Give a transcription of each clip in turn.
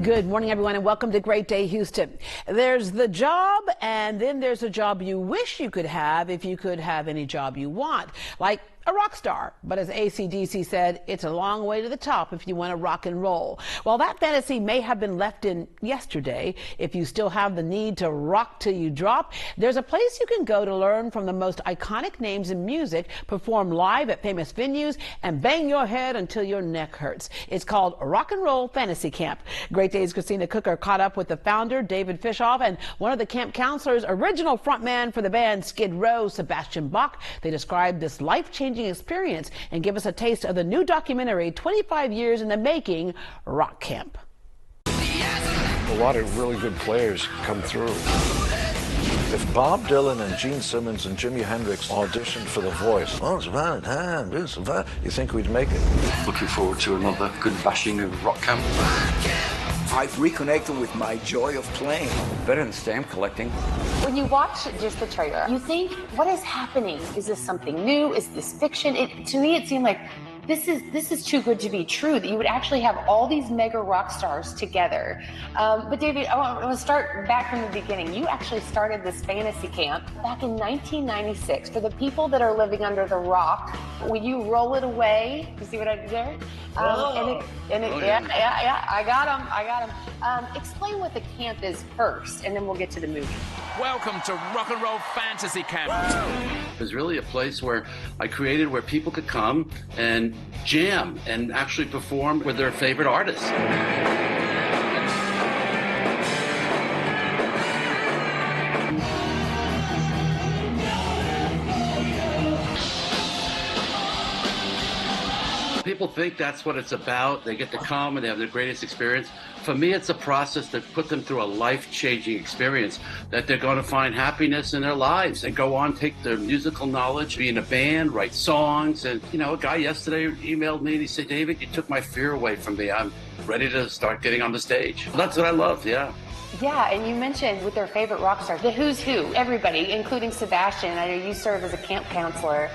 Good morning, everyone, and welcome to Great Day Houston. There's the job, and then there's a job you wish you could have if you could have any job you want, like a rock star. But as AC/DC said, it's a long way to the top if you want to rock and roll. Well, that fantasy may have been left in yesterday. If you still have the need to rock till you drop, there's a place you can go to learn from the most iconic names in music, perform live at famous venues, and bang your head until your neck hurts. It's called Rock and Roll Fantasy Camp. Great Day's Christina Cooker caught up with the founder, David Fishof, and one of the camp counselors, original frontman for the band Skid Row, Sebastian Bach. They described this life-changing experience and give us a taste of the new documentary, 25 Years in the Making, Rock Camp. A lot of really good players come through. If Bob Dylan and Gene Simmons and Jimi Hendrix auditioned for The Voice, once upon a time, you think we'd make it? Looking forward to another good bashing of rock camp. I've reconnected with my joy of playing. Better than stamp collecting. When you watch just the trailer, you think, what is happening? Is this something new? Is this fiction? To me, it seemed like this is too good to be true, that you would actually have all these mega rock stars together. But David, I want to start back from the beginning. You actually started this fantasy camp back in 1996 for the people that are living under the rock. Will you roll it away? You see what I did there? Yeah, I got him. Explain what the camp is first, and then we'll get to the movie. Welcome to Rock and Roll Fantasy Camp. It was really a place where I created where people could come and jam and actually perform with their favorite artists. People think that's what it's about. They get to come and they have their greatest experience. For me, it's a process that put them through a life-changing experience, that they're going to find happiness in their lives and go on, take their musical knowledge, be in a band, write songs. And, you know, a guy yesterday emailed me and he said, David, you took my fear away from me. I'm ready to start getting on the stage. That's what I love, yeah. Yeah, and you mentioned with their favorite rock stars, the who's who, everybody, including Sebastian. I know you serve as a camp counselor,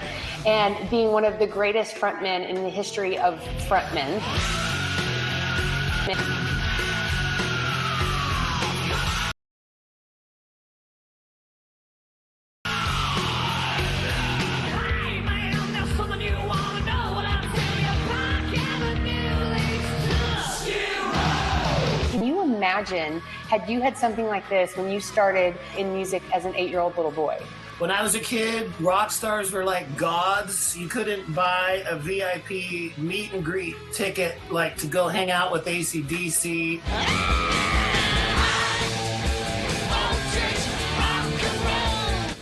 and being one of the greatest frontmen in the history of frontmen. Imagine had you had something like this when you started in music as an 8-year-old little boy. When I was a kid, rock stars were like gods. You couldn't buy a VIP meet and greet ticket like to go hang out with AC/DC.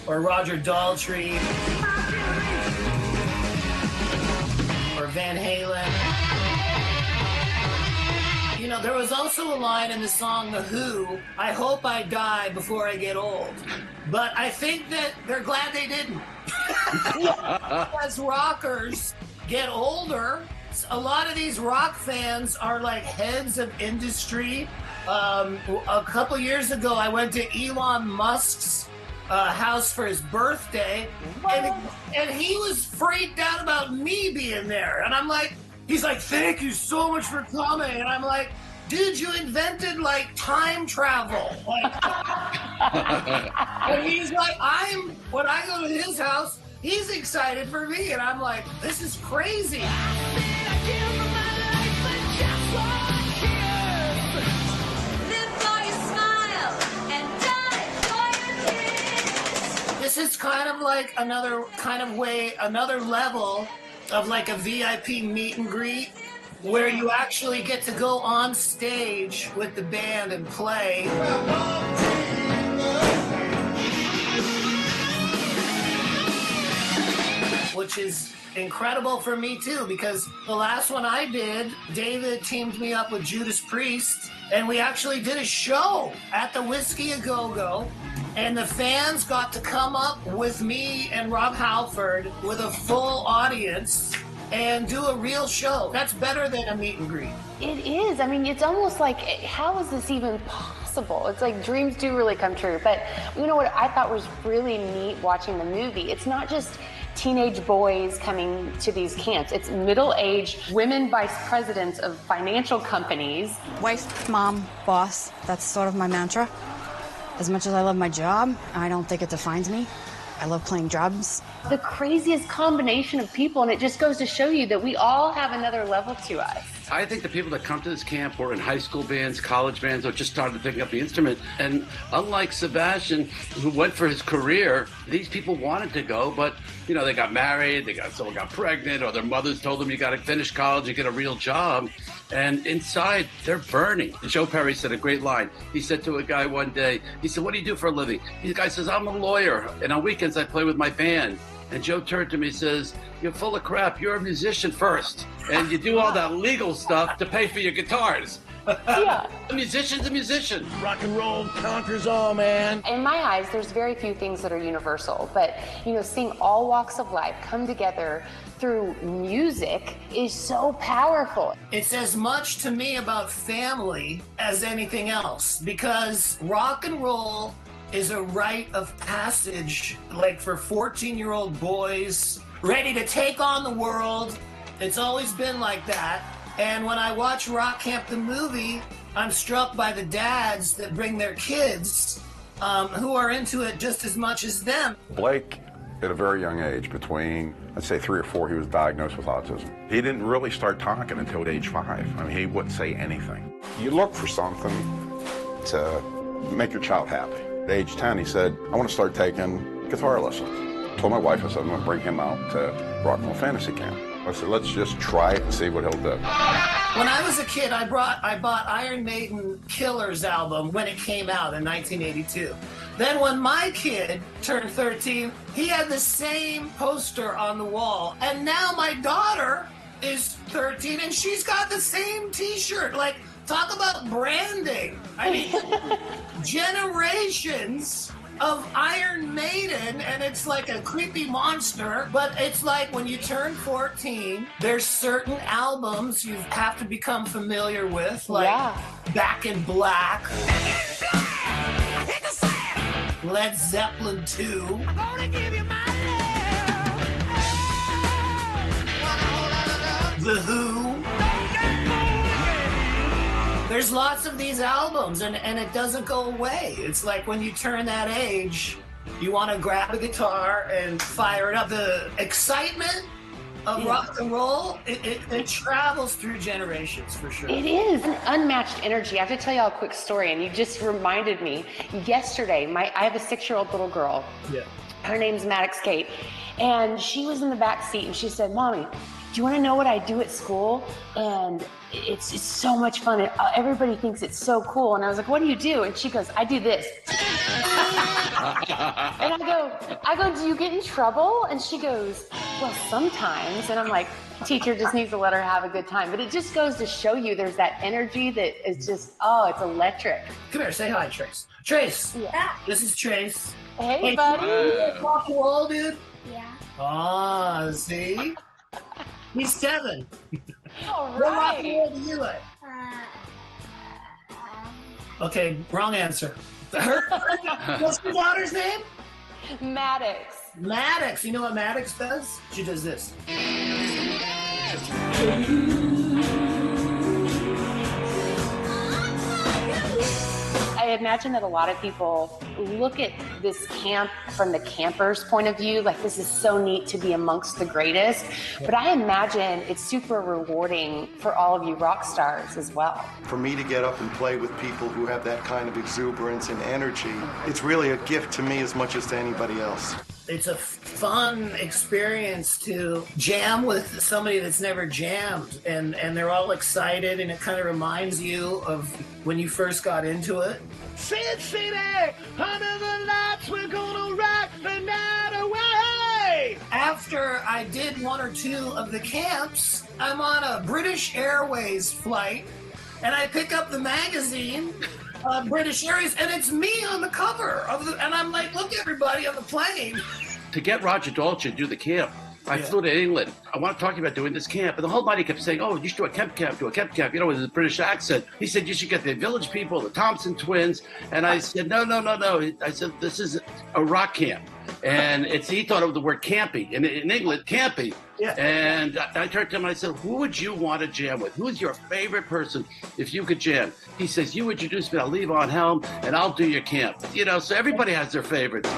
Or Roger Daltrey. Or Van Halen. You know, there was also a line in the song The Who, I hope I die before I get old. But I think that they're glad they didn't. As rockers get older, a lot of these rock fans are like heads of industry. A couple years ago, I went to Elon Musk's house for his birthday, and he was freaked out about me being there. And I'm like, he's like, thank you so much for coming. And I'm like, dude, you invented like time travel. Like, and he's like, when I go to his house, he's excited for me. And I'm like, this is crazy. This is kind of like another level of like a VIP meet and greet where you actually get to go on stage with the band and play. Which is incredible for me too, because the last one I did, David teamed me up with Judas Priest, and we actually did a show at the Whiskey A Go-Go, and the fans got to come up with me and Rob Halford with a full audience and do a real show. That's better than a meet and greet. It is. I mean, it's almost like, how is this even possible? It's like dreams do really come true. But you know what I thought was really neat watching the movie? It's not just teenage boys coming to these camps. It's middle-aged women vice presidents of financial companies. Wife, mom, boss, that's sort of my mantra. As much as I love my job, I don't think it defines me. I love playing drums. The craziest combination of people, and it just goes to show you that we all have another level to us. I think the people that come to this camp were in high school bands, college bands, or just started picking up the instrument. And unlike Sebastian, who went for his career, these people wanted to go, but you know, they got married, someone got pregnant, or their mothers told them you got to finish college and get a real job. And inside, they're burning. Joe Perry said a great line. He said to a guy one day, he said, "What do you do for a living?" The guy says, "I'm a lawyer, and on weekends I play with my band." And Joe turned to me and says, "You're full of crap. You're a musician first. And you do all that legal stuff to pay for your guitars." Yeah. A musician's a musician. Rock and roll conquers all, man. In my eyes, there's very few things that are universal, but you know, seeing all walks of life come together through music is so powerful. It's as much to me about family as anything else, because rock and roll is a rite of passage, like for 14-year-old boys ready to take on the world. It's always been like that. And when I watch Rock Camp the movie, I'm struck by the dads that bring their kids who are into it just as much as them. Blake, at a very young age, between, I'd say 3 or 4, he was diagnosed with autism. He didn't really start talking until age 5. I mean, he wouldn't say anything. You look for something to make your child happy. At age 10, he said, "I want to start taking guitar lessons." I told my wife, I said, "I'm going to bring him out to Rock and Roll Fantasy Camp." I said, "Let's just try it and see what he'll do." When I was a kid, I bought Iron Maiden Killer's album when it came out in 1982. Then when my kid turned 13, he had the same poster on the wall. And now my daughter is 13 and she's got the same t-shirt. Like, talk about branding. I mean, generations of Iron Maiden, and it's like a creepy monster, but it's like when you turn 14, there's certain albums you have to become familiar with, like Back in Black, Led Zeppelin 2, The Who. There's lots of these albums, and it doesn't go away. It's like when you turn that age, you want to grab a guitar and fire it up. The excitement of rock and roll, it travels through generations for sure. It is an unmatched energy. I have to tell y'all a quick story, and you just reminded me. Yesterday, I have a 6-year-old little girl. Yeah. Her name's Maddox Kate, and she was in the back seat, and she said, "Mommy, do you want to know what I do at school?" And it's so much fun. And everybody thinks it's so cool. And I was like, "What do you do?" And she goes, "I do this." And I go, "Do you get in trouble?" And she goes, "Well, sometimes." And I'm like, teacher just needs to let her have a good time. But it just goes to show you there's that energy that is just, it's electric. Come here, say hi, Trace. Trace. Yeah. This is Trace. Hey, buddy. Rock and roll, dude? Yeah. Ah, see? He's 7. All What rock and right. roll do you like? Okay, wrong answer. What's your daughter's name? Maddox. Maddox. You know what Maddox does? She does this. I imagine that a lot of people look at this camp from the camper's point of view, like this is so neat to be amongst the greatest. But I imagine it's super rewarding for all of you rock stars as well. For me to get up and play with people who have that kind of exuberance and energy, it's really a gift to me as much as to anybody else. It's a fun experience to jam with somebody that's never jammed, and they're all excited, and it kind of reminds you of when you first got into it. Sin City, under the lights, we're gonna rock the night away! After I did 1 or 2 of the camps, I'm on a British Airways flight, and I pick up the magazine, British Airways, and it's me on the cover of and I'm like, look everybody on the plane. To get Roger Daltrey to do the camp, I flew to England. I want to talk to you about doing this camp. And the whole night he kept saying, oh, you should do a camp, do a camp, you know, with a British accent. He said, you should get the Village People, the Thompson twins. And I said, no. I said, this is a rock camp. And he thought of the word campy. In England, campy. Yeah. And I turned to him and I said, who would you want to jam with? Who's your favorite person if you could jam? He says, you introduce me to Levon, Helm, and I'll do your camp. You know, so everybody has their favorites.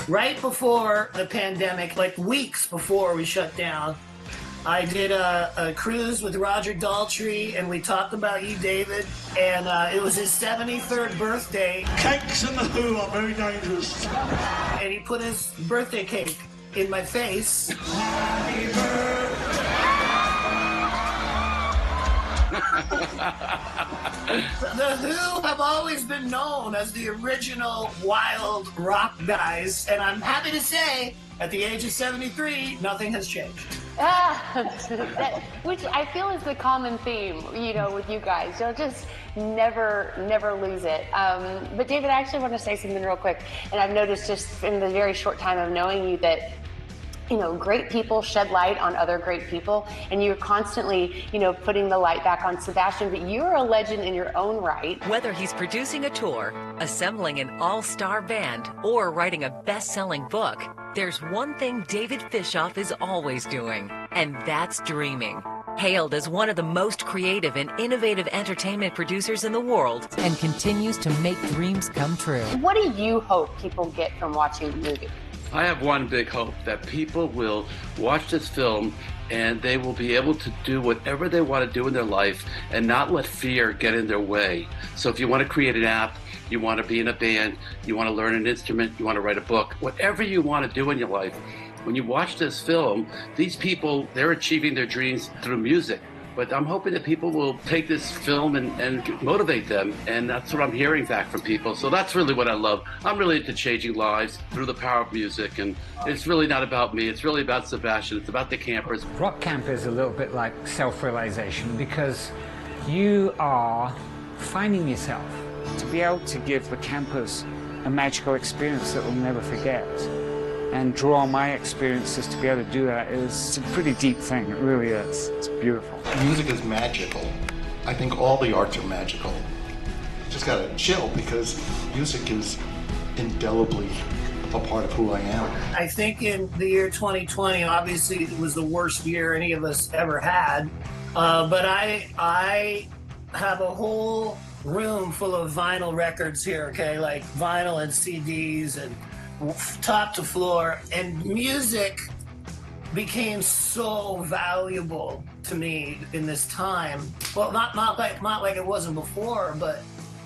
Right before the pandemic, like weeks before we shut down, I did a cruise with Roger Daltrey, and we talked about you, David, and it was his 73rd birthday. Cakes and the Who are very dangerous. And he put his birthday cake in my face. Happy The Who have always been known as the original wild rock guys, and I'm happy to say, at the age of 73, nothing has changed. Which I feel is the common theme, you know, with you guys. You'll just never lose it. But David, I actually want to say something real quick. And I've noticed just in the very short time of knowing you that, you know, great people shed light on other great people, and you're constantly, you know, putting the light back on Sebastian, but you're a legend in your own right. Whether he's producing a tour, assembling an all-star band, or writing a best-selling book, there's one thing David Fishof is always doing, and that's dreaming. Hailed as one of the most creative and innovative entertainment producers in the world, and continues to make dreams come true. What do you hope people get from watching the movie? I have one big hope, that people will watch this film and they will be able to do whatever they want to do in their life and not let fear get in their way. So if you want to create an app, you want to be in a band, you want to learn an instrument, you want to write a book, whatever you want to do in your life, when you watch this film, these people, they're achieving their dreams through music. But I'm hoping that people will take this film and motivate them, and that's what I'm hearing back from people. So that's really what I love. I'm really into changing lives through the power of music, and it's really not about me. It's really about Sebastian. It's about the campers. Rock camp is a little bit like self-realization, because you are finding yourself. To be able to give the campers a magical experience that we'll never forget, and draw on my experiences to be able to do that, is a pretty deep thing. It really is. It's beautiful. Music is magical. I think all the arts are magical. Just gotta chill, because music is indelibly a part of who I am. I think in the year 2020, obviously it was the worst year any of us ever had, but I have a whole room full of vinyl records here, okay, like vinyl and CDs and top to floor, and music became so valuable to me in this time. Well, not like it wasn't before, but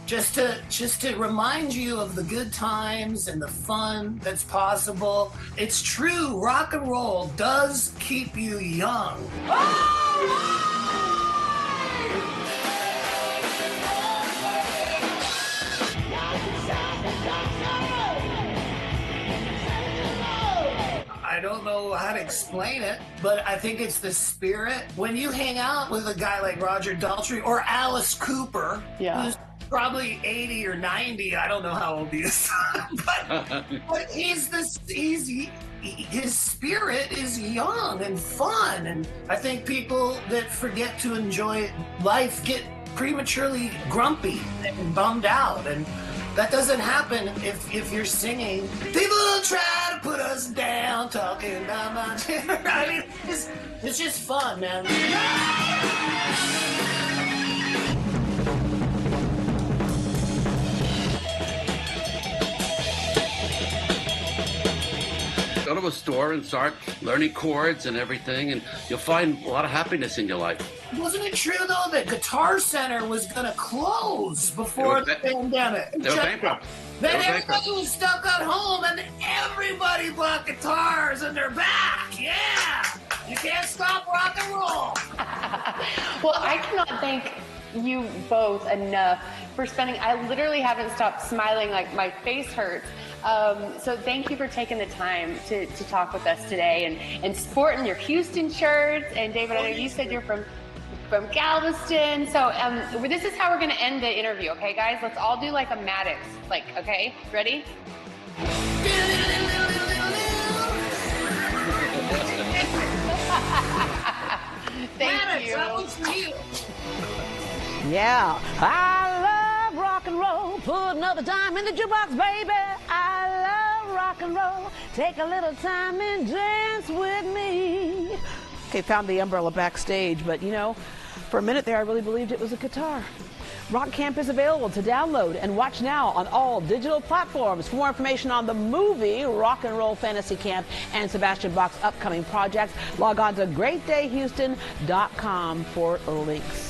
just to remind you of the good times and the fun that's possible. It's true, rock and roll does keep you young. I don't know how to explain it, but I think it's the spirit. When you hang out with a guy like Roger Daltrey or Alice Cooper, who's probably 80 or 90, I don't know how old he is, but his spirit is young and fun, and I think people that forget to enjoy life get prematurely grumpy and bummed out, and that doesn't happen if you're singing. People try to put us down, talking about my dinner. I mean, it's just fun, man. Go to a store and start learning chords and everything, and you'll find a lot of happiness in your life. Wasn't it true, though, that Guitar Center was going to close before the pandemic? They were bankrupt. Then everybody was stuck at home, and everybody bought guitars, and they're back. Yeah! You can't stop rock and roll. Well, I cannot thank you both enough for spending, I literally haven't stopped smiling, like my face hurts. So thank you for taking the time to talk with us today and sporting your Houston shirts. And David, I know you said you're from Galveston. So this is how we're going to end the interview, okay, guys? Let's all do like a Maddox, like, okay? Ready? Thank you. That was for you. Yeah, I love rock and roll. Put another dime in the jukebox, baby. I love rock and roll. Take a little time and dance with me. Okay, found the umbrella backstage, but you know, for a minute there, I really believed it was a guitar. Rock Camp is available to download and watch now on all digital platforms. For more information on the movie Rock and Roll Fantasy Camp and Sebastian Bach's upcoming projects, log on to greatdayhouston.com for links.